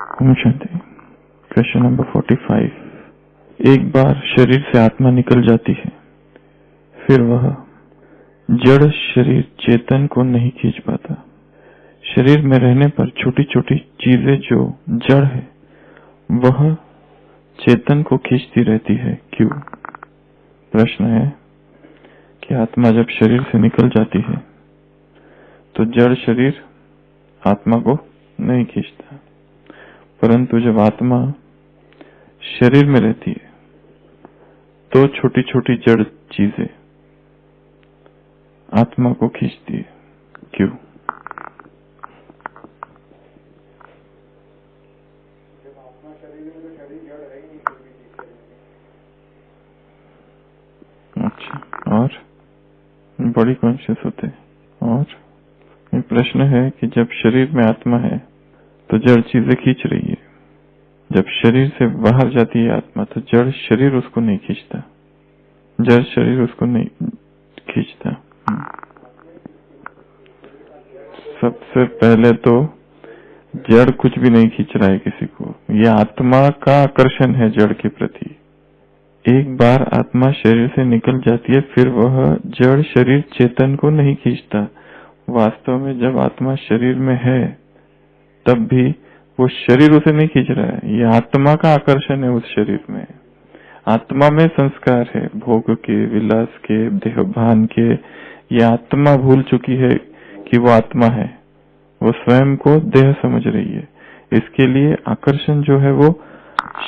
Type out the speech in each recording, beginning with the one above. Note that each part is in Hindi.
शांति। Question number 45। एक बार शरीर से आत्मा निकल जाती है, फिर वह जड़ शरीर चेतन को नहीं खींच पाता। शरीर में रहने पर छोटी छोटी चीजें जो जड़ है वह चेतन को खींचती रहती है, क्यों? प्रश्न है कि आत्मा जब शरीर से निकल जाती है तो जड़ शरीर आत्मा को नहीं खींचता, परंतु जब आत्मा शरीर में रहती है तो छोटी छोटी जड़ चीजें आत्मा को खींचती है, क्यों? अच्छा, और बड़ी कॉन्शियस होते हैं। और एक प्रश्न है कि जब शरीर में आत्मा है तो जड़ चीजें खींच रही है, जब शरीर से बाहर जाती है आत्मा तो जड़ शरीर उसको नहीं खींचता, जड़ शरीर उसको नहीं खींचता। सबसे पहले तो जड़ कुछ भी नहीं खींच रहा है किसी को, यह आत्मा का आकर्षण है जड़ के प्रति। एक बार आत्मा शरीर से निकल जाती है, फिर वह जड़ शरीर चेतन को नहीं खींचता। वास्तव में जब आत्मा शरीर में है तब भी वो शरीर उसे नहीं खींच रहा है, ये आत्मा का आकर्षण है उस शरीर में। आत्मा में संस्कार है, भोग के, विलास के, देहभान के। ये आत्मा भूल चुकी है कि वो आत्मा है, वो स्वयं को देह समझ रही है। इसके लिए आकर्षण जो है वो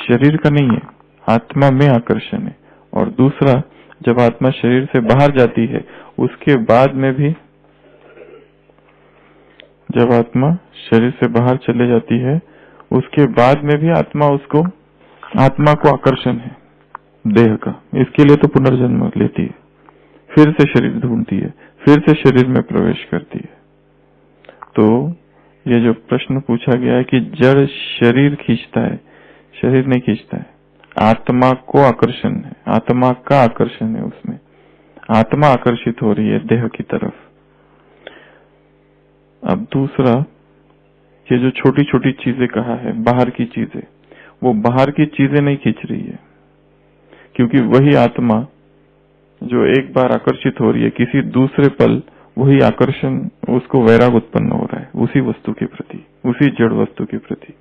शरीर का नहीं है, आत्मा में आकर्षण है। और दूसरा, जब आत्मा शरीर से बाहर जाती है उसके बाद में भी, जब आत्मा शरीर से बाहर चले जाती है उसके बाद में भी आत्मा को आकर्षण है देह का। इसके लिए तो पुनर्जन्म लेती है, फिर से शरीर ढूंढती है, फिर से शरीर में प्रवेश करती है। तो ये जो प्रश्न पूछा गया है कि जड़ शरीर खींचता है, शरीर नहीं खींचता है, आत्मा को आकर्षण है, आत्मा का आकर्षण है, उसमें आत्मा आकर्षित हो रही है देह की तरफ। अब दूसरा, ये जो छोटी छोटी चीजें कहा है, बाहर की चीजें, वो बाहर की चीजें नहीं खींच रही है, क्योंकि वही आत्मा जो एक बार आकर्षित हो रही है किसी दूसरे पल, वही आकर्षण उसको वैराग उत्पन्न हो रहा है उसी वस्तु के प्रति, उसी जड़ वस्तु के प्रति।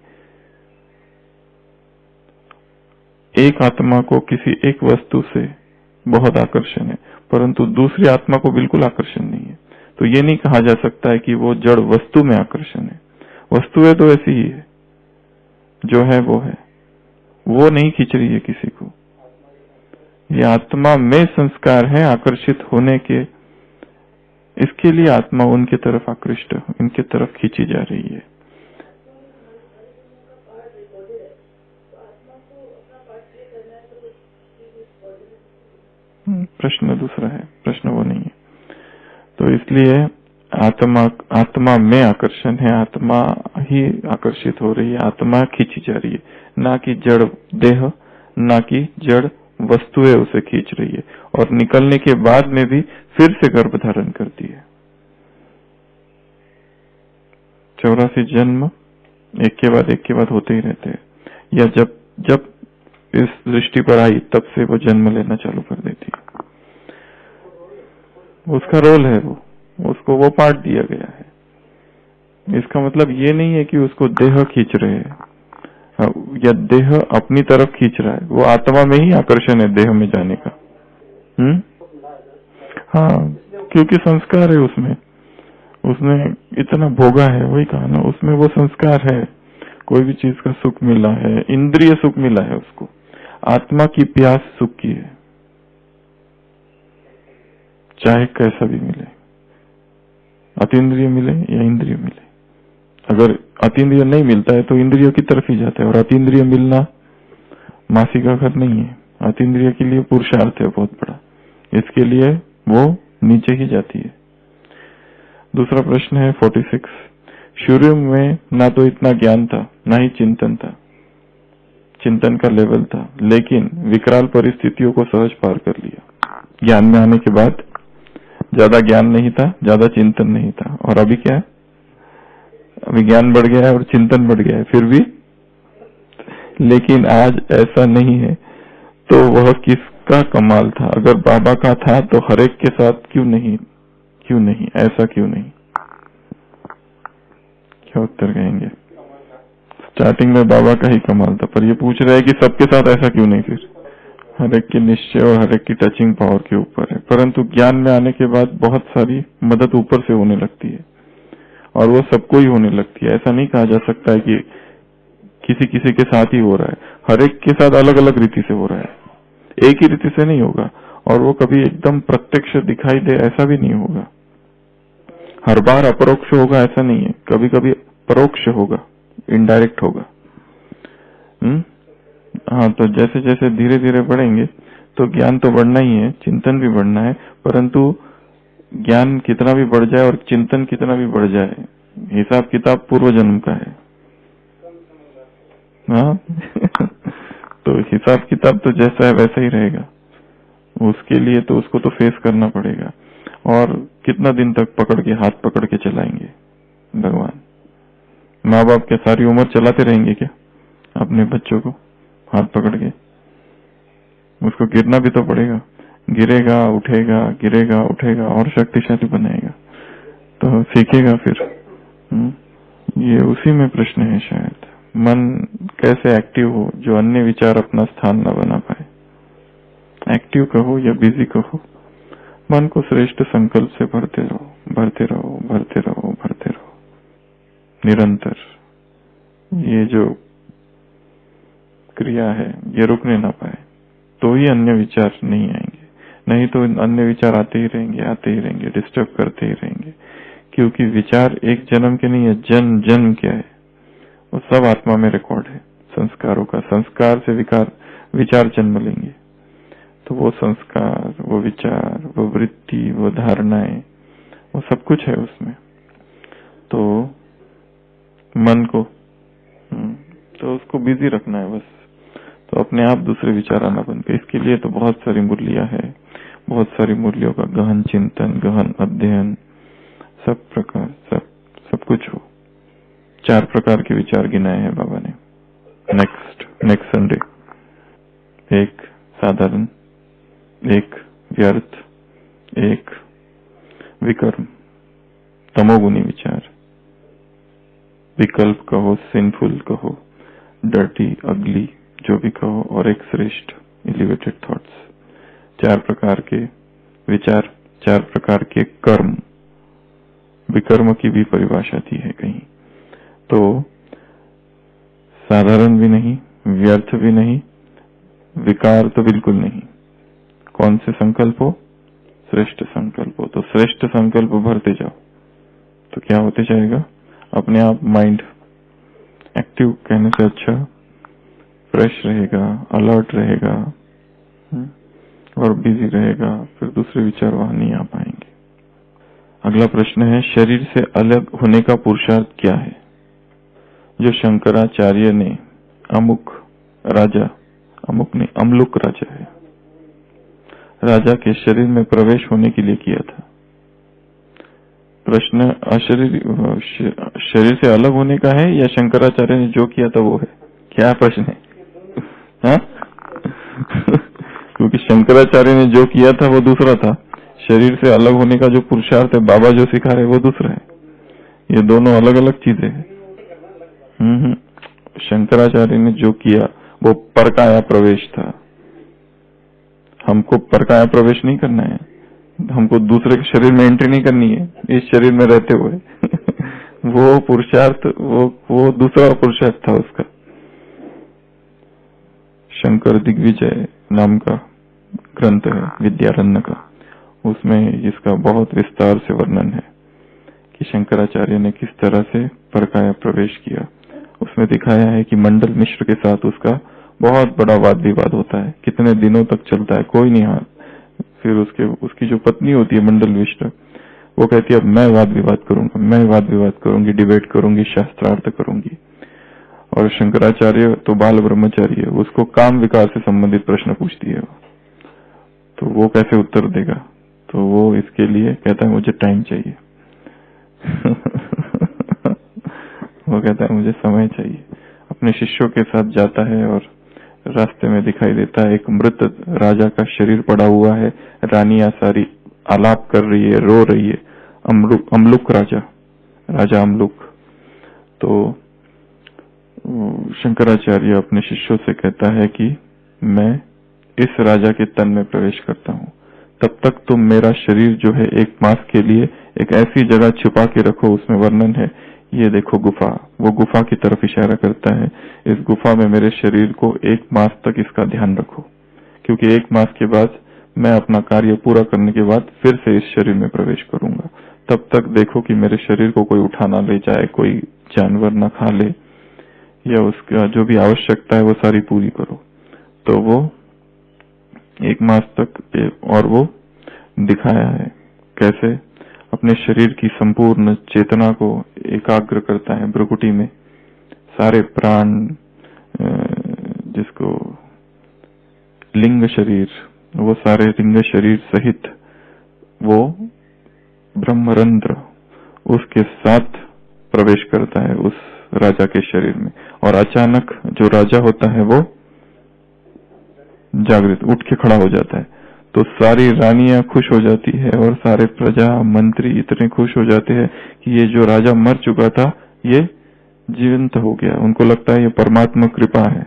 एक आत्मा को किसी एक वस्तु से बहुत आकर्षण है, परंतु दूसरी आत्मा को बिल्कुल आकर्षण नहीं है। तो ये नहीं कहा जा सकता है कि वो जड़ वस्तु में आकर्षण है। वस्तु है तो ऐसी ही है, जो है वो नहीं खींच रही है किसी को। ये आत्मा में संस्कार है आकर्षित होने के, इसके लिए आत्मा उनके तरफ आकृष्ट, इनके तरफ खींची जा रही है। प्रश्न दूसरा है, प्रश्न वो नहीं है। तो इसलिए आत्मा में आकर्षण है, आत्मा ही आकर्षित हो रही है, आत्मा खींची जा रही है, ना कि जड़ देह, ना कि जड़ वस्तुएं उसे खींच रही है। और निकलने के बाद में भी फिर से गर्भ धारण करती है। 84 जन्म एक के बाद होते ही रहते हैं, या जब इस दृष्टि पर आई तब से वो जन्म लेना चालू कर देती है। उसका रोल है, उसको वो पार्ट दिया गया है। इसका मतलब ये नहीं है कि उसको देह खींच रहे हैं या देह अपनी तरफ खींच रहा है, वो आत्मा में ही आकर्षण है देह में जाने का। हाँ, क्योंकि संस्कार है उसने इतना भोगा है, वही कहा ना, उसमें वो संस्कार है। कोई भी चीज का सुख मिला है, इंद्रिय सुख मिला है उसको, आत्मा की प्यास सुख की है, चाहे कैसा भी मिले, अतीन्द्रिय मिले या इंद्रिय मिले। अगर अतीन्द्रिय नहीं मिलता है तो इंद्रियों की तरफ ही जाता है, और अतीन्द्रिय मिलना मासी का घर नहीं है, अतीन्द्रिय के लिए पुरुषार्थ है बहुत बड़ा, इसके लिए वो नीचे ही जाती है। दूसरा प्रश्न है 46। शुरू में ना तो इतना ज्ञान था, ना ही चिंतन था, चिंतन का लेवल था, लेकिन विकराल परिस्थितियों को सहज पार कर लिया। ज्ञान में आने के बाद ज्यादा ज्ञान नहीं था, ज्यादा चिंतन नहीं था, और अभी क्या है, अभी ज्ञान बढ़ गया है और चिंतन बढ़ गया है, फिर भी लेकिन आज ऐसा नहीं है, तो वह किसका कमाल था? अगर बाबा का था तो हर एक के साथ क्यों नहीं, ऐसा क्यों नहीं? क्या उत्तर कहेंगे? स्टार्टिंग में बाबा का ही कमाल था, पर ये पूछ रहे हैं कि सबके साथ ऐसा क्यों नहीं? फिर हर एक की निश्चय और हर एक की टचिंग पावर के ऊपर है, परंतु ज्ञान में आने के बाद बहुत सारी मदद ऊपर से होने लगती है और वो सबको ही होने लगती है। ऐसा नहीं कहा जा सकता है कि किसी किसी के साथ ही हो रहा है, हर एक के साथ अलग अलग रीति से हो रहा है, एक ही रीति से नहीं होगा। और वो कभी एकदम प्रत्यक्ष दिखाई दे ऐसा भी नहीं होगा, हर बार अपरोक्ष होगा ऐसा नहीं है, कभी कभी परोक्ष होगा, इनडायरेक्ट होगा। हाँ, तो जैसे जैसे धीरे धीरे बढ़ेंगे तो ज्ञान तो बढ़ना ही है, चिंतन भी बढ़ना है, परंतु ज्ञान कितना भी बढ़ जाए और चिंतन कितना भी बढ़ जाए, हिसाब किताब पूर्व जन्म का है। हाँ तो हिसाब किताब तो जैसा है वैसा ही रहेगा, उसके लिए तो उसको तो फेस करना पड़ेगा। और कितना दिन तक पकड़ के, हाथ पकड़ के चलाएंगे भगवान? माँ बाप क्या सारी उम्र चलाते रहेंगे क्या अपने बच्चों को हाथ पकड़ के? उसको गिरना भी तो पड़ेगा, गिरेगा उठेगा, गिरेगा उठेगा और शक्तिशाली बनाएगा तो सीखेगा फिर। ये उसी में प्रश्न है शायद, मन कैसे एक्टिव हो जो अन्य विचार अपना स्थान न बना पाए। एक्टिव कहो या बिजी कहो, मन को श्रेष्ठ संकल्प से भरते रहो, भरते रहो, भरते रहो, भरते रहो निरंतर। ये जो क्रिया है ये रुकने ना पाए, तो ही अन्य विचार नहीं आएंगे, नहीं तो अन्य विचार आते ही रहेंगे, आते ही रहेंगे, डिस्टर्ब करते ही रहेंगे। क्योंकि विचार एक जन्म के नहीं है, जन्म जन्म क्या है, वो सब आत्मा में रिकॉर्ड है संस्कारों का। संस्कार से विचार जन्म लेंगे, तो वो संस्कार, वो विचार, वो वृत्ति, वो धारणाएं, वो सब कुछ है उसमें। तो मन को तो उसको बिजी रखना है बस, तो अपने आप दूसरे विचार आना बंद कर। इसके लिए तो बहुत सारी मुरलियां है, बहुत सारी मुरलियों का गहन चिंतन, गहन अध्ययन, सब प्रकार सब कुछ हो। 4 प्रकार के विचार गिनाए हैं बाबा ने। नेक्स्ट संडे, एक साधारण, एक व्यर्थ, एक विकर्म तमोगुनी विचार, विकल्प कहो, सिंफुल कहो, डर्टी, अगली, जो भी कहो, और एक श्रेष्ठ एलिवेटेड थॉट्स। 4 प्रकार के विचार, 4 प्रकार के कर्म। विकर्म की भी परिभाषा दी है कहीं, तो साधारण भी नहीं, व्यर्थ भी नहीं, विकार तो बिल्कुल नहीं। कौन से संकल्प हो? श्रेष्ठ संकल्प हो। तो श्रेष्ठ संकल्प भरते जाओ तो क्या होते जाएगा? अपने आप माइंड एक्टिव, कहने से अच्छा फ्रेश रहेगा, अलर्ट रहेगा और बिजी रहेगा, फिर दूसरे विचार वहां नहीं आ पाएंगे। अगला प्रश्न है, शरीर से अलग होने का पुरुषार्थ क्या है? जो शंकराचार्य ने अमुक राजा, अमुक नहीं अमलुक राजा है, राजा के शरीर में प्रवेश होने के लिए किया था। प्रश्न शरीर से अलग होने का है या शंकराचार्य ने जो किया था वो है? क्या प्रश्न है? हाँ? क्योंकि शंकराचार्य ने जो किया था वो दूसरा था, शरीर से अलग होने का जो पुरुषार्थ है बाबा जो सिखा रहे वो दूसरा है। ये दोनों अलग अलग चीजें हैं। शंकराचार्य ने जो किया वो परकाया प्रवेश था। हमको परकाया प्रवेश नहीं करना है, हमको दूसरे के शरीर में एंट्री नहीं करनी है इस शरीर में रहते हुए वो पुरुषार्थ, वो दूसरा पुरुषार्थ था उसका। शंकर दिग्विजय नाम का ग्रंथ है विद्यारण्य का, उसमें इसका बहुत विस्तार से वर्णन है कि शंकराचार्य ने किस तरह से परकाया प्रवेश किया। उसमें दिखाया है कि मंडल मिश्र के साथ उसका बहुत बड़ा वाद विवाद होता है, कितने दिनों तक चलता है, कोई नहीं हाथ। फिर उसकी जो पत्नी होती है मंडल मिश्र, वो कहती है अब मैं वाद विवाद करूंगा, मैं वाद विवाद करूंगी, डिबेट करूंगी, शास्त्रार्थ करूंगी। और शंकराचार्य तो बाल ब्रह्मचारी है, उसको काम विकार से संबंधित प्रश्न पूछती है, तो वो कैसे उत्तर देगा? तो वो इसके लिए कहता है मुझे टाइम चाहिए वो कहता है मुझे समय चाहिए। अपने शिष्यों के साथ जाता है और रास्ते में दिखाई देता है एक मृत राजा का शरीर पड़ा हुआ है। रानियां सारी आलाप कर रही है, रो रही है। अमलुक राजा अमलुक। तो शंकराचार्य अपने शिष्यों से कहता है कि मैं इस राजा के तन में प्रवेश करता हूँ, तब तक तुम मेरा शरीर जो है एक मास के लिए एक ऐसी जगह छुपा के रखो। उसमें वर्णन है, ये देखो गुफा, वो गुफा की तरफ इशारा करता है। इस गुफा में मेरे शरीर को एक मास तक इसका ध्यान रखो, क्योंकि एक मास के बाद मैं अपना कार्य पूरा करने के बाद फिर से इस शरीर में प्रवेश करूंगा। तब तक देखो कि मेरे शरीर को कोई उठा ना ले जाए, कोई जानवर ना खा ले, या उसका जो भी आवश्यकता है वो सारी पूरी करो। तो वो एक मास तक, और वो दिखाया है कैसे अपने शरीर की संपूर्ण चेतना को एकाग्र करता है भ्रुकुटी में। सारे प्राण, जिसको लिंग शरीर, वो सारे लिंग शरीर सहित वो ब्रह्मरंध्र उसके साथ प्रवेश करता है उस राजा के शरीर में। और अचानक जो राजा होता है वो जागृत उठ के खड़ा हो जाता है। तो सारी रानियां खुश हो जाती है और सारे प्रजा मंत्री इतने खुश हो जाते हैं कि ये जो राजा मर चुका था ये जीवंत हो गया। उनको लगता है ये परमात्मा कृपा है,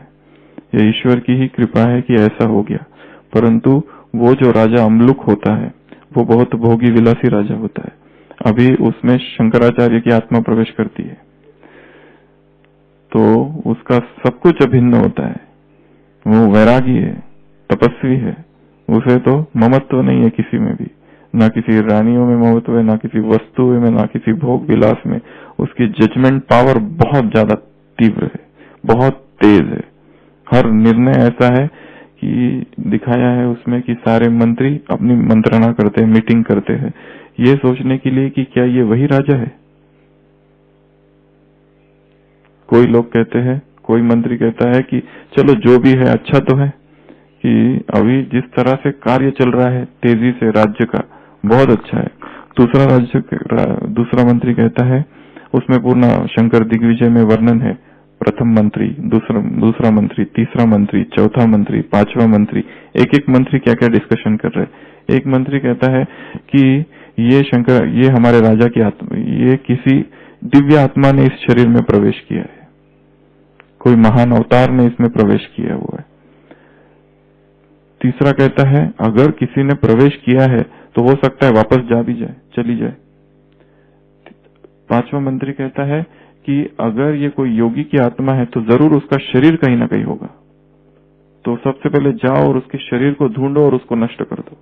ये ईश्वर की ही कृपा है कि ऐसा हो गया। परंतु वो जो राजा अमलुक होता है वो बहुत भोगी विलासी राजा होता है। अभी उसमें शंकराचार्य की आत्मा प्रवेश करती है, तो उसका सब कुछ अभिन्न होता है। वो वैरागी है, तपस्वी है, उसे तो ममत्व नहीं है किसी में भी, ना किसी रानियों में ममत्व है, ना किसी वस्तु में, ना किसी भोग विलास में। उसकी जजमेंट पावर बहुत ज्यादा तीव्र है, बहुत तेज है। हर निर्णय ऐसा है कि दिखाया है उसमें कि सारे मंत्री अपनी मंत्रणा करते हैं, मीटिंग करते हैं, ये सोचने के लिए कि क्या ये वही राजा है। कोई लोग कहते हैं, कोई मंत्री कहता है कि चलो जो भी है अच्छा तो है, कि अभी जिस तरह से कार्य चल रहा है तेजी से राज्य का, बहुत अच्छा है। दूसरा मंत्री कहता है, उसमें पूर्ण शंकर दिग्विजय में वर्णन है, प्रथम मंत्री, दूसरा मंत्री, तीसरा मंत्री, चौथा मंत्री, पांचवा मंत्री, एक एक मंत्री क्या क्या डिस्कशन कर रहे हैं। एक मंत्री कहता है कि ये हमारे राजा की आत्मा, ये किसी दिव्य आत्मा ने इस शरीर में प्रवेश किया है, कोई महान अवतार ने इसमें प्रवेश किया हुआ है। तीसरा कहता है अगर किसी ने प्रवेश किया है तो हो सकता है वापस जा भी जाए, चली जाए। पांचवा मंत्री कहता है कि अगर ये कोई योगी की आत्मा है तो जरूर उसका शरीर कहीं ना कहीं होगा, तो सबसे पहले जाओ और उसके शरीर को ढूंढो और उसको नष्ट कर दो,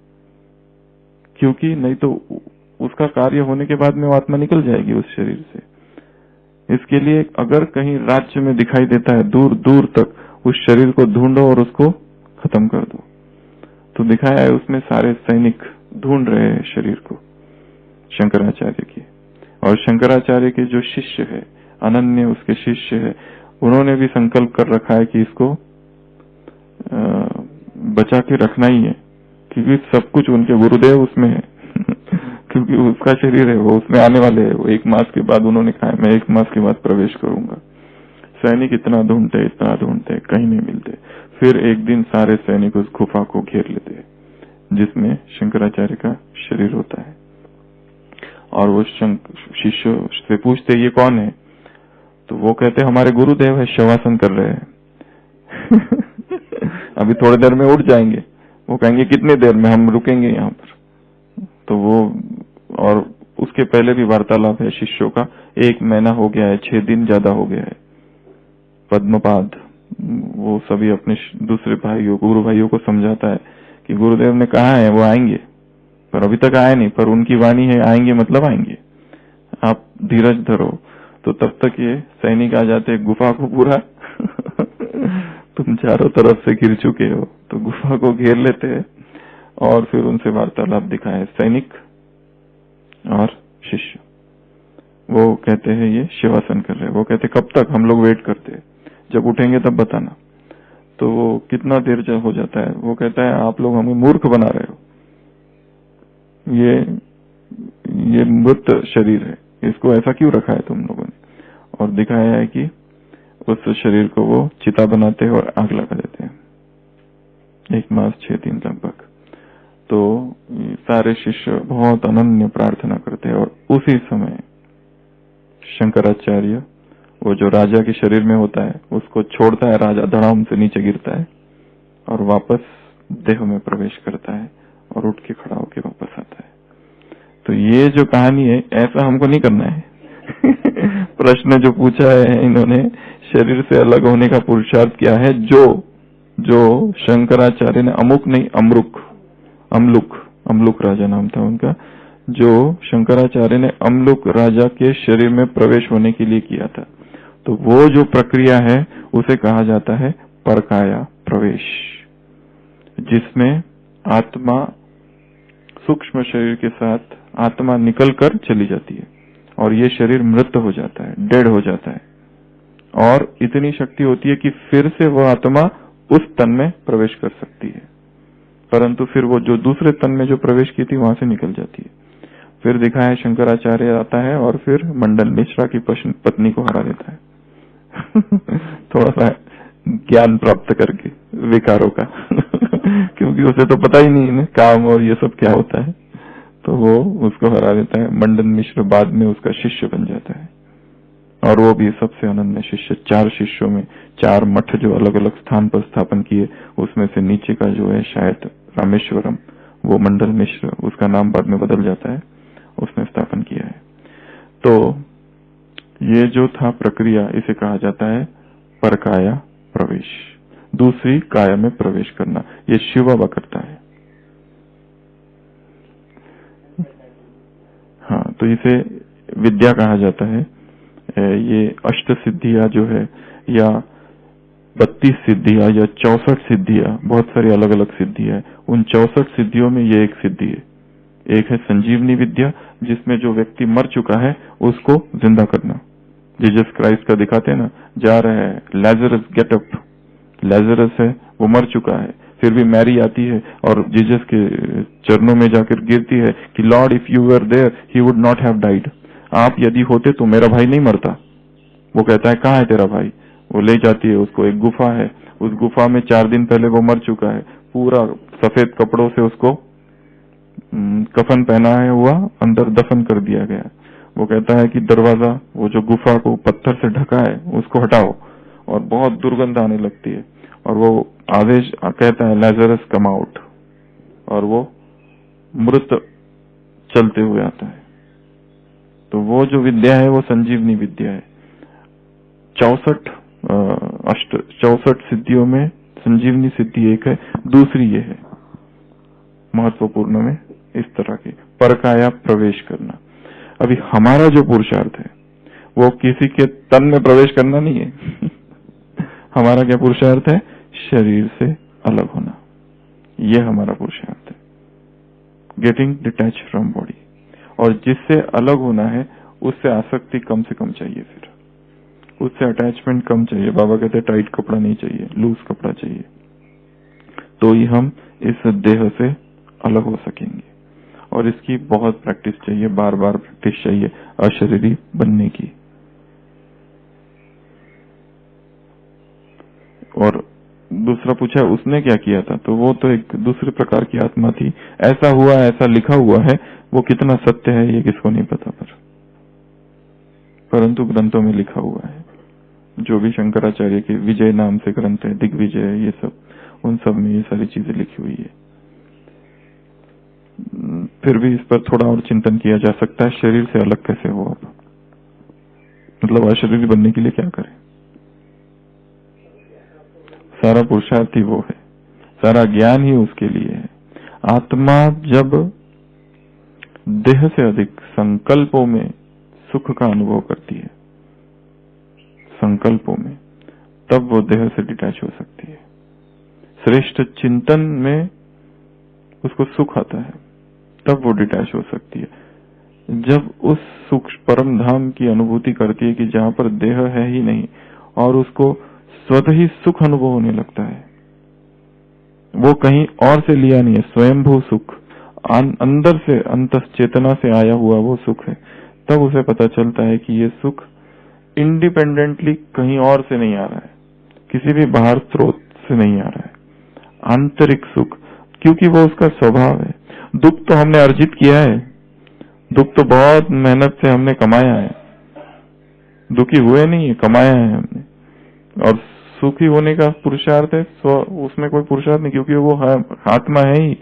क्योंकि नहीं तो उसका कार्य होने के बाद में वो आत्मा निकल जाएगी उस शरीर से। इसके लिए अगर कहीं राज्य में दिखाई देता है दूर दूर तक, उस शरीर को ढूंढो और उसको खत्म कर दो। तो दिखाया है उसमें सारे सैनिक ढूंढ रहे हैं शरीर को शंकराचार्य की। और शंकराचार्य के जो शिष्य है, अनन्य उसके शिष्य है, उन्होंने भी संकल्प कर रखा है कि इसको बचा के रखना ही है, क्योंकि सब कुछ उनके गुरुदेव उसमें है क्योंकि उसका शरीर है, वो उसमें आने वाले है। वो एक मास के बाद उन्होंने कहा मैं एक मास के बाद प्रवेश करूंगा। सैनिक इतना ढूंढते कहीं नहीं मिलते। फिर एक दिन सारे सैनिक उस गुफा को घेर लेते हैं जिसमें शंकराचार्य का शरीर होता है। और वो शिष्य से पूछते ये कौन है, तो वो कहते हमारे गुरुदेव है, शवासन कर रहे हैं अभी थोड़ी देर में उठ जाएंगे। वो कहेंगे कितनी देर में, हम रुकेंगे यहाँ पर। तो वो, और उसके पहले भी वार्तालाप है शिष्यों का, 1 महीना हो गया है, 6 दिन ज्यादा हो गया है। पद्मपाद वो सभी अपने दूसरे भाइयों, गुरु भाइयों को समझाता है कि गुरुदेव ने कहा है वो आएंगे, पर अभी तक आए नहीं, पर उनकी वाणी है आएंगे मतलब आएंगे, आप धीरज धरो। तो तब तक ये सैनिक आ जाते गुफा को पूरा तुम चारों तरफ से घिर चुके हो, तो गुफा को घेर लेते हैं और फिर उनसे वार्तालाप दिखाए सैनिक और शिष्य। वो कहते हैं ये शिवासन कर रहे हैं। वो कहते कब तक, हम लोग वेट करते हैं, जब उठेंगे तब बताना। तो वो कितना देर हो जाता है, वो कहता है आप लोग हमें मूर्ख बना रहे हो, ये मृत शरीर है, इसको ऐसा क्यों रखा है तुम लोगों ने। और दिखाया है कि उस शरीर को वो चिता बनाते हैं और आग लगा देते हैं। 1 मास 6 दिन लगभग। तो सारे शिष्य बहुत अनन्य प्रार्थना करते हैं और उसी समय शंकराचार्य वो जो राजा के शरीर में होता है उसको छोड़ता है, राजा धड़ाम से नीचे गिरता है और वापस देह में प्रवेश करता है और उठ के खड़ा होकर वापस आता है। तो ये जो कहानी है ऐसा हमको नहीं करना है। प्रश्न जो पूछा है इन्होंने, शरीर से अलग होने का पुरुषार्थ क्या है, जो शंकराचार्य ने अमलुक राजा नाम था उनका, जो शंकराचार्य ने अमलुक राजा के शरीर में प्रवेश होने के लिए किया था। तो वो जो प्रक्रिया है उसे कहा जाता है परकाया प्रवेश, जिसमें आत्मा सूक्ष्म शरीर के साथ आत्मा निकलकर चली जाती है और ये शरीर मृत हो जाता है, डेड हो जाता है, और इतनी शक्ति होती है कि फिर से वह आत्मा उस तन में प्रवेश कर सकती है, परंतु फिर वो जो दूसरे तन में जो प्रवेश की थी वहां से निकल जाती है। फिर दिखाया शंकराचार्य आता है और फिर मंडन मिश्रा की पत्नी को हरा देता है। थोड़ा सा ज्ञान प्राप्त करके विकारों का क्योंकि उसे तो पता ही नहीं है काम और ये सब क्या होता है, तो वो उसको हरा देता है। मंडन मिश्र बाद में उसका शिष्य बन जाता है और वो भी सबसे अनन्य शिष्य। 4 शिष्यों में 4 मठ जो अलग अलग स्थान पर स्थापन किए, उसमें से नीचे का जो है शायद रामेश्वरम, वो मंडल मिश्र, उसका नाम बाद में बदल जाता है, उसने स्थापन किया है। तो ये जो था प्रक्रिया, इसे कहा जाता है परकाया प्रवेश, दूसरी काया में प्रवेश करना। ये शिव बाबा करता है। हाँ, तो इसे विद्या कहा जाता है। ये अष्ट सिद्धियां जो है, या 32 सिद्धियां या 64 सिद्धियां, बहुत सारी अलग अलग सिद्धियां, उन 64 सिद्धियों में ये एक सिद्धि है। एक है संजीवनी विद्या, जिसमें जो व्यक्ति मर चुका है उसको जिंदा करना। जीसस क्राइस्ट का दिखाते हैं ना, जा रहा है लैजरस गेट अप, लैजरस है वो मर चुका है, फिर भी मैरी आती है और जीसस के चरणों में जाकर गिरती है कि lord if you were there he would not have died, आप यदि होते तो मेरा भाई नहीं मरता। वो कहता है कहाँ है तेरा भाई, वो ले जाती है उसको, एक गुफा है, उस गुफा में 4 दिन पहले वो मर चुका है, पूरा सफेद कपड़ों से उसको कफन पहनाया हुआ अंदर दफन कर दिया गया। वो कहता है कि दरवाजा, वो जो गुफा को पत्थर से ढका है उसको हटाओ, और बहुत दुर्गंध आने लगती है, और वो आदेश कहता है लैजरस कम आउट, और वो मृत चलते हुए आता है। तो वो जो विद्या है वो संजीवनी विद्या है। 64 सिद्धियों में संजीवनी सिद्धि एक है, दूसरी ये है महत्वपूर्ण में इस तरह के परकाया प्रवेश करना। अभी हमारा जो पुरुषार्थ है वो किसी के तन में प्रवेश करना नहीं है। हमारा क्या पुरुषार्थ है, शरीर से अलग होना, ये हमारा पुरुषार्थ है, गेटिंग डिटैच फ्रॉम बॉडी। और जिससे अलग होना है उससे आसक्ति कम से कम चाहिए, फिर उससे अटैचमेंट कम चाहिए। बाबा कहते हैं टाइट कपड़ा नहीं चाहिए, लूज कपड़ा चाहिए, तो ही हम इस देह से अलग हो सकेंगे। और इसकी बहुत प्रैक्टिस चाहिए, बार बार प्रैक्टिस चाहिए अशरीरी बनने की। और दूसरा पूछा उसने क्या किया था, तो वो तो एक दूसरे प्रकार की आत्मा थी। ऐसा हुआ, ऐसा लिखा हुआ है, वो कितना सत्य है ये किसको नहीं पता, परंतु ग्रंथों में लिखा हुआ है। जो भी शंकराचार्य के विजय नाम से ग्रंथ है, दिग्विजय, ये सब, उन सब में ये सारी चीजें लिखी हुई है। फिर भी इस पर थोड़ा और चिंतन किया जा सकता है, शरीर से अलग कैसे हो आप, मतलब अशरीरी बनने के लिए क्या करें। सारा पुरुषार्थ ही वो है, सारा ज्ञान ही उसके लिए है। आत्मा जब देह से अधिक संकल्पों में सुख का अनुभव करती है, संकल्पों में, तब वो देह से डिटैच हो सकती है। श्रेष्ठ चिंतन में उसको सुख आता है, तब वो डिटैच हो सकती है। जब उस सुख परम धाम की अनुभूति करती है कि जहां पर देह है ही नहीं, और उसको स्वतः ही सुख अनुभव होने लगता है, वो कहीं और से लिया नहीं है, स्वयंभू सुख, अंदर से, अंतस चेतना से आया हुआ वो सुख है, तब उसे पता चलता है कि ये सुख इंडिपेंडेंटली कहीं और से नहीं आ रहा है, किसी भी बाहर स्रोत से नहीं आ रहा है। आंतरिक सुख, क्योंकि वो उसका स्वभाव है। दुख तो हमने अर्जित किया है, दुख तो बहुत मेहनत से हमने कमाया है, दुखी हुए नहीं है, कमाया है हमने। और सुखी होने का पुरुषार्थ है, उसमें कोई पुरुषार्थ नहीं, क्योंकि वो आत्मा है ही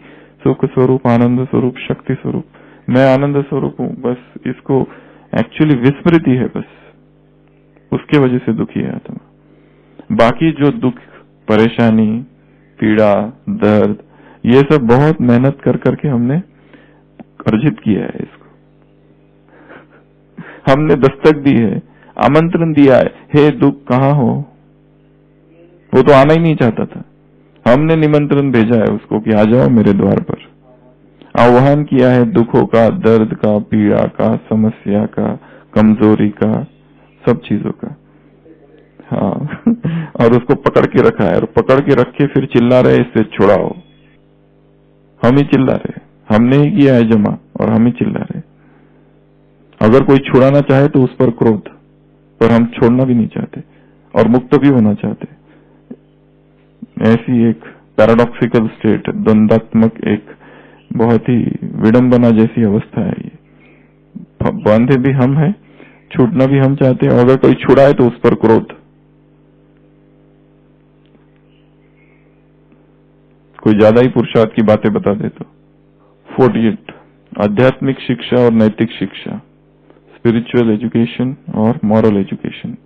सुख स्वरूप, आनंद स्वरूप, शक्ति स्वरूप। मैं आनंद स्वरूप हूँ, बस इसको एक्चुअली विस्मृति है, बस उसके वजह से दुखी है आत्मा। बाकी जो दुख, परेशानी, पीड़ा, दर्द, ये सब बहुत मेहनत कर करके हमने अर्जित किया है। इसको हमने दस्तक दी है, आमंत्रण दिया है, हे दुख कहाँ हो। वो तो आना ही नहीं चाहता था, हमने निमंत्रण भेजा है उसको कि आ जाओ मेरे द्वार पर। आह्वान किया है दुखों का, दर्द का, पीड़ा का, समस्या का, कमजोरी का, सब चीजों का। हाँ और उसको पकड़ के रखा है, और पकड़ के रख के फिर चिल्ला रहे इससे छुड़ाओ। हम ही चिल्ला रहे, हमने ही किया है जमा और हम ही चिल्ला रहे। अगर कोई छुड़ाना चाहे तो उस पर क्रोध, पर हम छोड़ना भी नहीं चाहते और मुक्त भी होना चाहते। ऐसी एक पैराडॉक्सिकल स्टेट, द्वंदात्मक एक बहुत ही विडंबना जैसी अवस्था है ये। बांधे भी हम हैं, छूटना भी हम चाहते हैं, अगर कोई छुड़ाए तो उस पर क्रोध। कोई ज्यादा ही पुरुषार्थ की बातें बता दे तो। 48 आध्यात्मिक शिक्षा और नैतिक शिक्षा, स्पिरिचुअल एजुकेशन और मॉरल एजुकेशन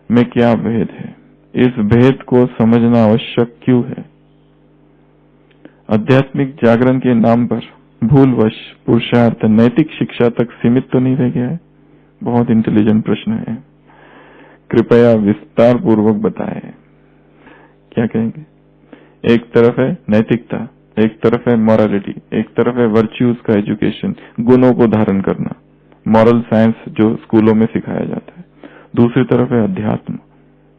में क्या भेद है, इस भेद को समझना आवश्यक क्यों है। आध्यात्मिक जागरण के नाम पर भूलवश पुरुषार्थ नैतिक शिक्षा तक सीमित तो नहीं रह गया है? बहुत इंटेलिजेंट प्रश्न है, कृपया विस्तार पूर्वक बताएं। क्या कहेंगे? एक तरफ है नैतिकता, एक तरफ है मॉरलिटी, एक तरफ है वर्च्यूज का एजुकेशन, गुणों को धारण करना, मॉरल साइंस जो स्कूलों में सिखाया जाता है। दूसरी तरफ है अध्यात्म,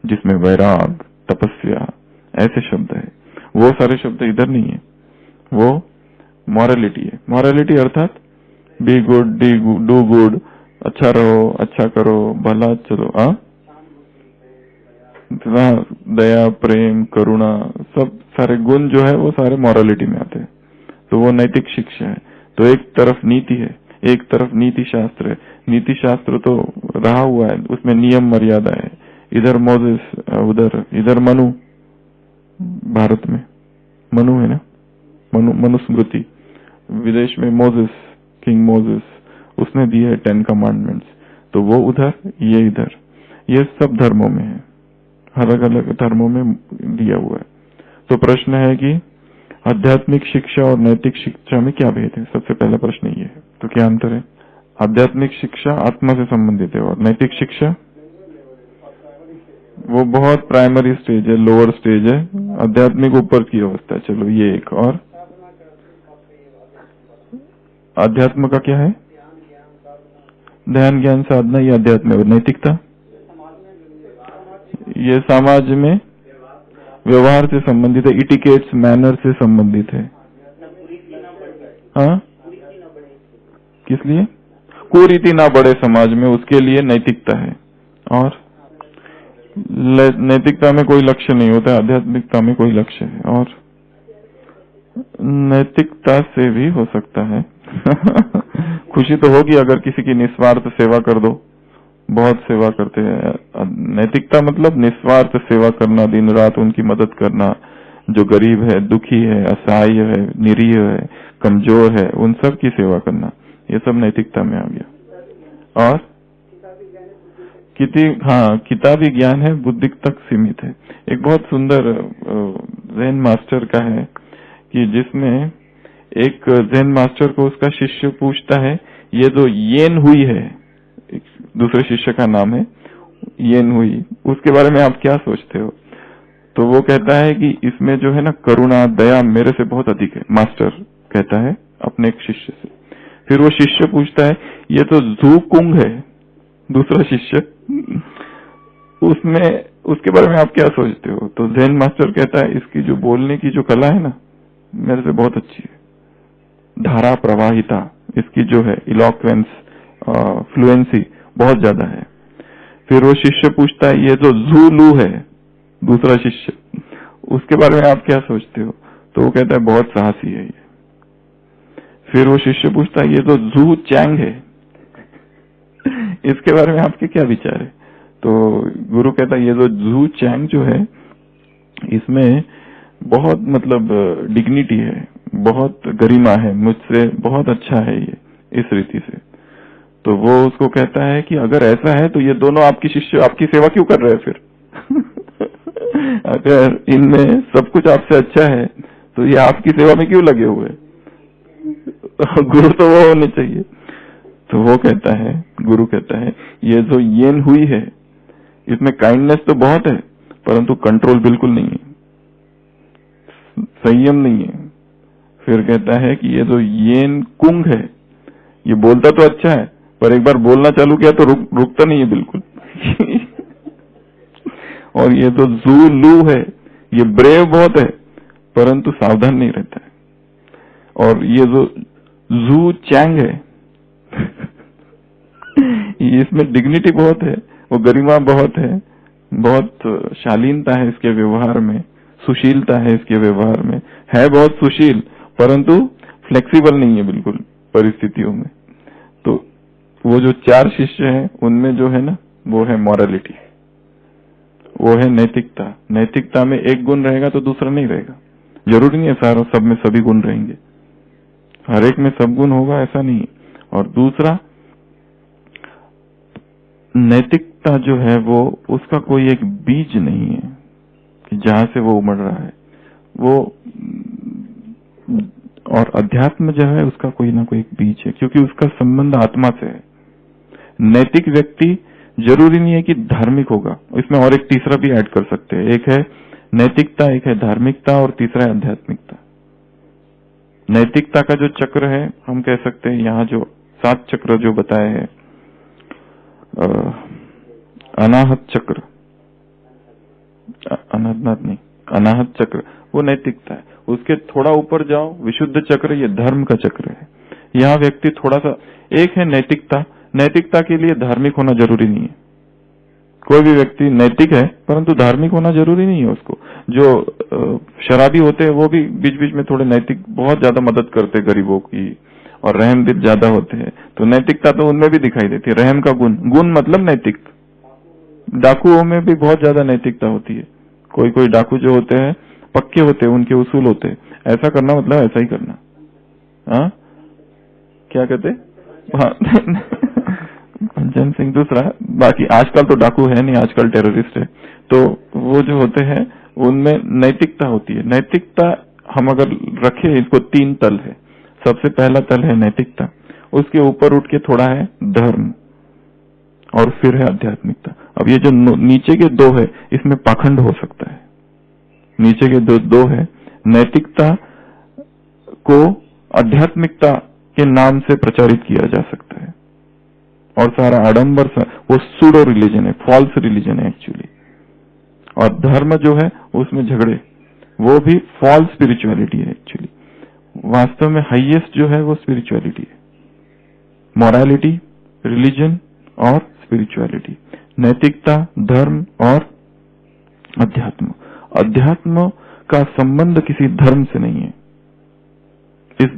जिसमें वैराग, तपस्या ऐसे शब्द है। वो सारे शब्द इधर नहीं है, वो मॉरलिटी है। मॉरलिटी अर्थात बी गुड, डू गुड, अच्छा रहो, अच्छा करो, भला चलो। दया, प्रेम, करुणा, सब सारे गुण जो है वो सारे मॉरलिटी में आते हैं, तो वो नैतिक शिक्षा है। तो एक तरफ नीति है, एक तरफ नीति शास्त्र है। नीति शास्त्र तो रहा हुआ है, उसमें नियम मर्यादा है। इधर मोजेस, उधर इधर मनु, भारत में मनु है ना, मनुस्मृति। विदेश में मोजेस, किंग मोजेस, उसने दिए है 10 कमांडमेंट्स। तो वो उधर, ये इधर, ये सब धर्मों में है, अलग अलग धर्मों में दिया हुआ है। तो प्रश्न है कि आध्यात्मिक शिक्षा और नैतिक शिक्षा में क्या भेद है? सबसे पहला प्रश्न ये है। तो क्या अंतर है? आध्यात्मिक शिक्षा आत्मा से संबंधित है, और नैतिक शिक्षा वो बहुत प्राइमरी स्टेज है, लोअर स्टेज है। आध्यात्मिक ऊपर की अवस्था है। चलो ये एक। और अध्यात्म का क्या है? ध्यान, ज्ञान, साधना, ये अध्यात्म। और नैतिकता ये समाज में व्यवहार से संबंधित है, इटिकेट्स, मैनर से संबंधित है। हाँ, किस लिए? कुरीति ना बढ़े समाज में, उसके लिए नैतिकता है। और नैतिकता में कोई लक्ष्य नहीं होता, आध्यात्मिकता में कोई लक्ष्य है। और नैतिकता से भी हो सकता है खुशी तो होगी अगर किसी की निस्वार्थ सेवा कर दो, बहुत सेवा करते हैं। नैतिकता मतलब निस्वार्थ सेवा करना, दिन रात उनकी मदद करना, जो गरीब है, दुखी है, असहाय है, निरीह है, कमजोर है, उन सब की सेवा करना, ये सब नैतिकता में आ गया। और किताबी ज्ञान है, बुद्धि तक सीमित है। एक बहुत सुंदर ज़ेन मास्टर का है कि जिसमें एक ज़ेन मास्टर को उसका शिष्य पूछता है, ये जो येन हुई है, दूसरे शिष्य का नाम है येन हुई, उसके बारे में आप क्या सोचते हो? तो वो कहता है कि इसमें जो है ना, करुणा, दया मेरे से बहुत अधिक है। मास्टर कहता है अपने एक शिष्य से। फिर वो शिष्य पूछता है, ये तो जू कुंग है, दूसरा शिष्य, उसमें उसके बारे में आप क्या सोचते हो? तो ज़ेन मास्टर कहता है, इसकी जो बोलने की जो कला है ना, मेरे से बहुत अच्छी है। धारा प्रवाहिता इसकी जो है, इलॉक्वेंस, फ्लुएंसी बहुत ज्यादा है। फिर वो शिष्य पूछता है ये जो झू लू है, दूसरा शिष्य, उसके बारे में आप क्या सोचते हो? तो वो कहता है बहुत साहसी है ये। फिर वो शिष्य पूछता है ये जो झू चैंग है, इसके बारे में आपके क्या विचार है? तो गुरु कहता है ये जो झू चैंग जो है, इसमें बहुत मतलब डिग्निटी है, बहुत गरिमा है, मुझसे बहुत अच्छा है ये इस रीति से। तो वो उसको कहता है कि अगर ऐसा है तो ये दोनों आपकी शिष्य आपकी सेवा क्यों कर रहे हैं फिर? अगर इनमें सब कुछ आपसे अच्छा है तो ये आपकी सेवा में क्यों लगे हुए? गुरु तो वो होने चाहिए। तो वो कहता है, गुरु कहता है ये जो येन हुई है इसमें काइंडनेस तो बहुत है परंतु कंट्रोल बिल्कुल नहीं है, संयम नहीं है। फिर कहता है कि ये जो येन कुंग है ये बोलता तो अच्छा है पर एक बार बोलना चालू किया तो रुकता नहीं है बिल्कुल। और ये जो जू लू है ये ब्रेव बहुत है परंतु सावधान नहीं रहता है। और ये जो जू चैंग है इसमें डिग्निटी बहुत है, वो गरिमा बहुत है, बहुत शालीनता है इसके व्यवहार में, सुशीलता है इसके व्यवहार में, है बहुत सुशील परंतु फ्लेक्सिबल नहीं है बिल्कुल परिस्थितियों में। तो वो जो 4 शिष्य हैं उनमें जो है ना वो है मॉरलिटी, वो है नैतिकता। नैतिकता में एक गुण रहेगा तो दूसरा नहीं रहेगा, जरूरी नहीं है सारा सब में सभी गुण रहेंगे, हर एक में सब गुण होगा ऐसा नहीं। और दूसरा नैतिकता जो है वो उसका कोई एक बीज नहीं है कि जहां से वो उमड़ रहा है वो, और अध्यात्म जो है उसका कोई ना कोई एक बीज है क्योंकि उसका संबंध आत्मा से है। नैतिक व्यक्ति जरूरी नहीं है कि धार्मिक होगा, इसमें और एक तीसरा भी ऐड कर सकते हैं, एक है नैतिकता, एक है धार्मिकता और तीसरा है आध्यात्मिकता। नैतिकता का जो चक्र है हम कह सकते हैं यहाँ जो 7 चक्र जो बताए हैं, अनाहत चक्र, अनाहत चक्र वो नैतिकता है। उसके थोड़ा ऊपर जाओ विशुद्ध चक्र, ये धर्म का चक्र है। यहाँ व्यक्ति थोड़ा सा, एक है नैतिकता, नैतिकता के लिए धार्मिक होना जरूरी नहीं है, कोई भी व्यक्ति नैतिक है परंतु धार्मिक होना जरूरी नहीं है उसको। जो शराबी होते हैं वो भी बीच बीच में थोड़े नैतिक, बहुत ज्यादा मदद करते गरीबों की और रहम दिल ज्यादा होते हैं, तो नैतिकता तो उनमें भी दिखाई देती है। रहम का गुण, गुण मतलब नैतिक। डाकुओं में भी बहुत ज्यादा नैतिकता होती है, कोई कोई डाकू जो होते हैं पक्के होते हैं, उनके उसूल होते हैं, ऐसा करना मतलब ऐसा ही करना। हाँ क्या कहते? हाँ पंचन सिंह दूसरा, बाकी आजकल तो डाकू है नहीं, आजकल टेररिस्ट है। तो वो जो होते हैं उनमें नैतिकता होती है। नैतिकता हम अगर रखें इसको 3 तल है, सबसे पहला तल है नैतिकता, उसके ऊपर उठ के थोड़ा है धर्म और फिर है आध्यात्मिकता। अब ये जो नीचे के 2 है इसमें पाखंड हो सकता है, नीचे के 2 है, नैतिकता को आध्यात्मिकता के नाम से प्रचारित किया जा सकता है और सारा आडंबर वो सूडो रिलीजन है, फॉल्स रिलीजन है एक्चुअली। और धर्म जो है उसमें झगड़े, वो भी फॉल्स स्पिरिचुअलिटी है एक्चुअली। वास्तव में हाईएस्ट जो है वो स्पिरिचुअलिटी है, मोरालिटी, रिलीजन और स्पिरिचुअलिटी, नैतिकता, धर्म और अध्यात्म। अध्यात्म का संबंध किसी धर्म से नहीं है। इस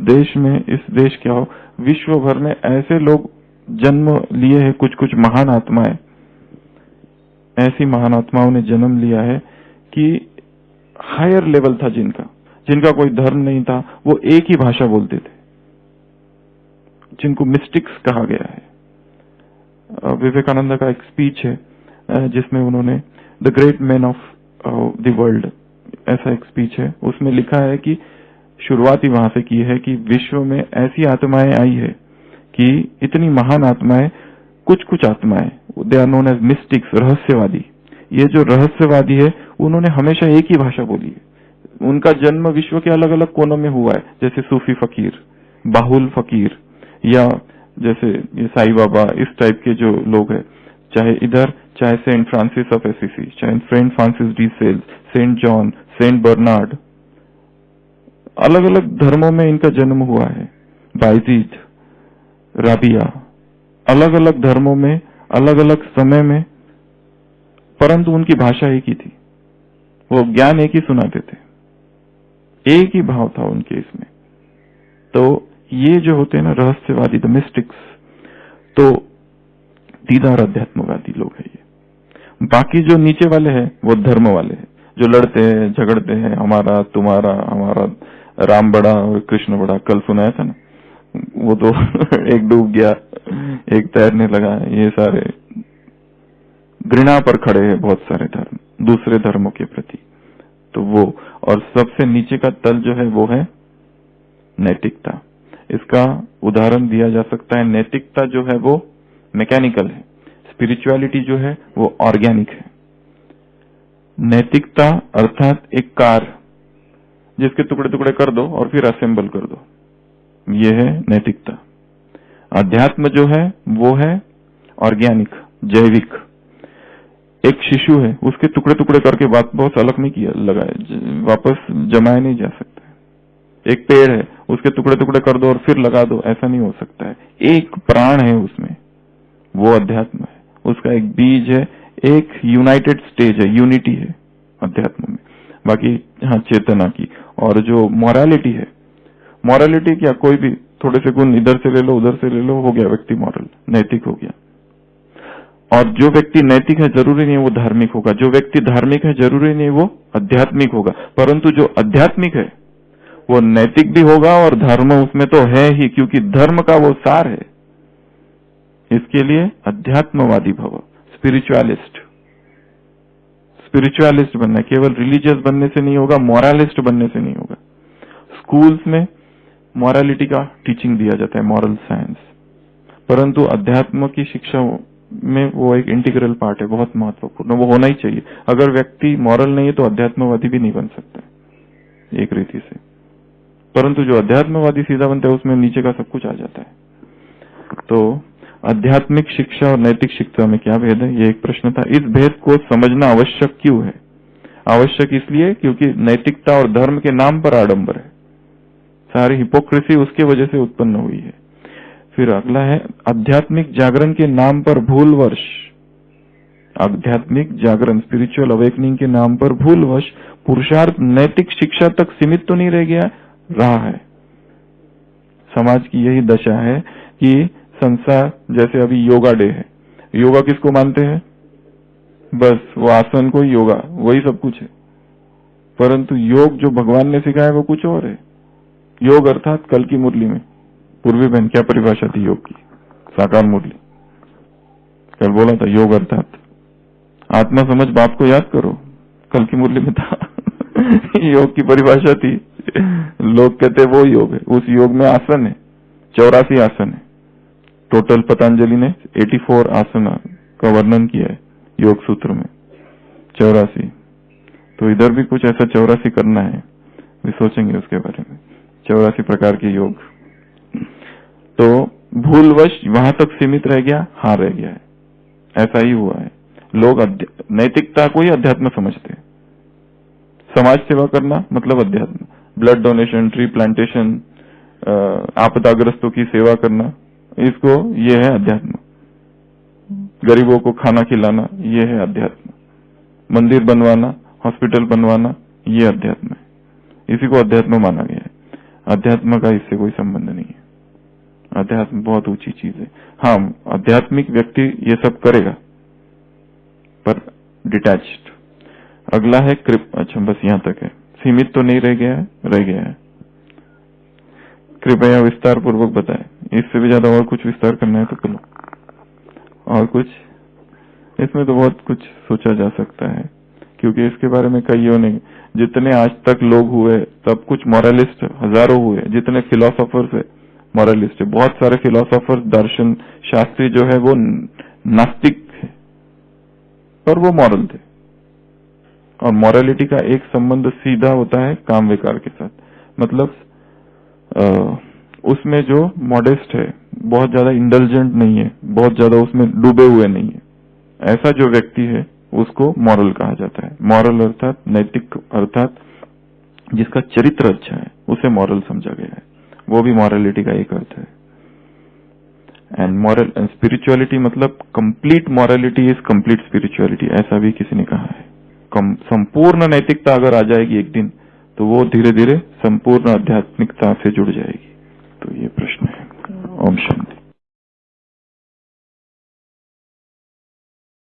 देश क्या हो, विश्व भर में ऐसे लोग जन्म लिए हैं, कुछ कुछ महान आत्माएं, ऐसी महान आत्माओं ने जन्म लिया है कि हायर लेवल था जिनका कोई धर्म नहीं था, वो एक ही भाषा बोलते थे, जिनको मिस्टिक्स कहा गया है। विवेकानंद का एक स्पीच है जिसमें उन्होंने the great man of the world, ऐसा एक स्पीच है, उसमें लिखा है कि शुरुआत ही वहां से की है कि विश्व में ऐसी आत्माएं आई है कि इतनी महान आत्माएं, कुछ आत्माएं, they are known as mystics, रहस्यवादी। ये जो रहस्यवादी है उन्होंने हमेशा एक ही भाषा बोली है। उनका जन्म विश्व के अलग अलग कोनों में हुआ है, जैसे सूफी फकीर, बाहुल फकीर, या जैसे ये साईं बाबा, इस टाइप के जो लोग हैं, चाहे इधर, चाहे सेंट फ्रांसिस ऑफ एसिसी, चाहे Saint Francis de Sales, Saint John, Saint Bernard, अलग अलग धर्मों में इनका जन्म हुआ है। बायजीद, राबिया, अलग अलग धर्मों में अलग अलग समय में परंतु उनकी भाषा एक ही थी, वो ज्ञान एक ही सुनाते थे, एक ही भाव था उनके इसमें। तो ये जो होते हैं ना रहस्यवादी, द मिस्टिक्स, तो दीदार अध्यात्मवादी लोग हैं ये। बाकी जो नीचे वाले हैं वो धर्म वाले हैं, जो लड़ते हैं झगड़ते हैं, हमारा तुम्हारा, हमारा राम बड़ा और कृष्ण बड़ा। कल सुनाया था ना, वो तो एक डूब गया एक तैरने लगा। ये सारे घृणा पर खड़े हैं बहुत सारे धर्म दूसरे धर्मों के प्रति। तो वो, और सबसे नीचे का तल जो है वो है नैतिकता। इसका उदाहरण दिया जा सकता है, नैतिकता जो है वो मैकेनिकल है, स्पिरिचुअलिटी जो है वो ऑर्गेनिक है। नैतिकता अर्थात एक कार जिसके टुकड़े टुकड़े कर दो और फिर असेंबल कर दो, ये है नैतिकता। अध्यात्म जो है वो है ऑर्गेनिक, जैविक। एक शिशु है, उसके टुकड़े टुकड़े करके वापस अलग नहीं किया लगाए, वापस जमाया नहीं जा सकता। एक पेड़ है, उसके टुकड़े टुकड़े कर दो और फिर लगा दो, ऐसा नहीं हो सकता है। एक प्राण है उसमें, वो अध्यात्म है। उसका एक बीज है, एक यूनाइटेड स्टेज है, यूनिटी है अध्यात्म में। बाकी हाँ चेतना की। और जो मॉरलिटी है, मॉरलिटी क्या, कोई भी थोड़े से गुण इधर से ले लो उधर से ले लो, हो गया व्यक्ति मॉरल, नैतिक हो गया। और जो व्यक्ति नैतिक है जरूरी नहीं वो धार्मिक होगा, जो व्यक्ति धार्मिक है जरूरी नहीं वो आध्यात्मिक होगा, परंतु जो आध्यात्मिक है वो नैतिक भी होगा और धर्म उसमें तो है ही, क्योंकि धर्म का वो सार है। इसके लिए अध्यात्मवादी भव, स्पिरिचुअलिस्ट। स्पिरिचुअलिस्ट बनना है, केवल रिलीजियस बनने से नहीं होगा, मॉरलिस्ट बनने से नहीं होगा। स्कूल्स में मॉरलिटी का टीचिंग दिया जाता है, मॉरल साइंस, परंतु अध्यात्म की शिक्षा में वो एक इंटीग्रल पार्ट है, बहुत महत्वपूर्ण, वो होना ही चाहिए। अगर व्यक्ति मॉरल नहीं है तो अध्यात्मवादी भी नहीं बन सकता एक रीति से। परंतु जो अध्यात्मवादी सीधा बनता है उसमें नीचे का सब कुछ आ जाता है। तो आध्यात्मिक शिक्षा और नैतिक शिक्षा में क्या भेद है, ये एक प्रश्न था। इस भेद को समझना आवश्यक क्यों है? आवश्यक इसलिए क्योंकि नैतिकता और धर्म के नाम पर आडंबर है, सारी हिपोक्रेसी उसके वजह से उत्पन्न हुई है। फिर अगला है आध्यात्मिक जागरण के नाम पर भूलवश, आध्यात्मिक जागरण, स्पिरिचुअल अवेकनिंग के नाम पर भूलवश पुरुषार्थ नैतिक शिक्षा तक सीमित तो नहीं रह गया, रहा है। समाज की यही दशा है कि संसार, जैसे अभी योगा डे है, योगा किसको मानते हैं? बस वो आसन को योगा, वही सब कुछ है। परंतु योग जो भगवान ने सिखाया वो कुछ और है। योग अर्थात कल की मुरली में पूर्वी बहन क्या परिभाषा थी योग की? साकार मुरली कल बोला था, योग अर्थात आत्मा समझ बाप को याद करो, कल की मुरली में था योग की परिभाषा थी। लोग कहते वो योग है, उस योग में आसन है, 84 आसन है टोटल। पतंजलि ने 84 आसन का वर्णन किया है योग सूत्र में, 84। तो इधर भी कुछ ऐसा 84 करना है, भी सोचेंगे उसके बारे में, 84 प्रकार के योग। तो भूलवश वहां तक सीमित रह गया, हाँ रह गया है, ऐसा ही हुआ है। लोग नैतिकता को ही अध्यात्म समझते हैं। समाज सेवा करना मतलब अध्यात्म, ब्लड डोनेशन, ट्री प्लांटेशन, आपदाग्रस्तों की सेवा करना, इसको ये है अध्यात्म। गरीबों को खाना खिलाना, ये है अध्यात्म। मंदिर बनवाना, हॉस्पिटल बनवाना, ये अध्यात्म है, इसी को अध्यात्म माना गया है। अध्यात्म का इससे कोई संबंध नहीं है। अध्यात्म बहुत ऊंची चीज है। हाँ, आध्यात्मिक व्यक्ति ये सब करेगा पर डिटैच्ड। अगला है अच्छा बस यहां तक है, सीमित तो नहीं रह गया है, रह गया है। कृपया विस्तार पूर्वक बताएं। इससे भी ज्यादा और कुछ विस्तार करना है तो करो। और कुछ इसमें तो बहुत कुछ सोचा जा सकता है, क्योंकि इसके बारे में कईयों ने, जितने आज तक लोग हुए तब कुछ मॉरलिस्ट हजारों हुए, जितने फिलोसोफर्स है मॉरलिस्ट है। बहुत सारे फिलोसोफर्स, दर्शन शास्त्री जो है वो नास्तिक है पर वो मॉरल थे। और मॉरलिटी का एक संबंध सीधा होता है काम विकार के साथ, मतलब उसमें जो मॉडेस्ट है, बहुत ज्यादा इंडल्जेंट नहीं है, बहुत ज्यादा उसमें डूबे हुए नहीं है, ऐसा जो व्यक्ति है उसको मॉरल कहा जाता है। मॉरल अर्थात नैतिक, अर्थात जिसका चरित्र अच्छा है उसे मॉरल समझा गया है, वो भी मॉरलिटी का एक अर्थ है। एंड मॉरल एंड स्पिरिचुअलिटी मतलब complete morality is complete spirituality, ऐसा भी किसी ने कहा है। संपूर्ण नैतिकता अगर आ जाएगी एक दिन तो वो धीरे धीरे संपूर्ण आध्यात्मिकता से जुड़ जाएगी। तो ये प्रश्न है। ओम शांति।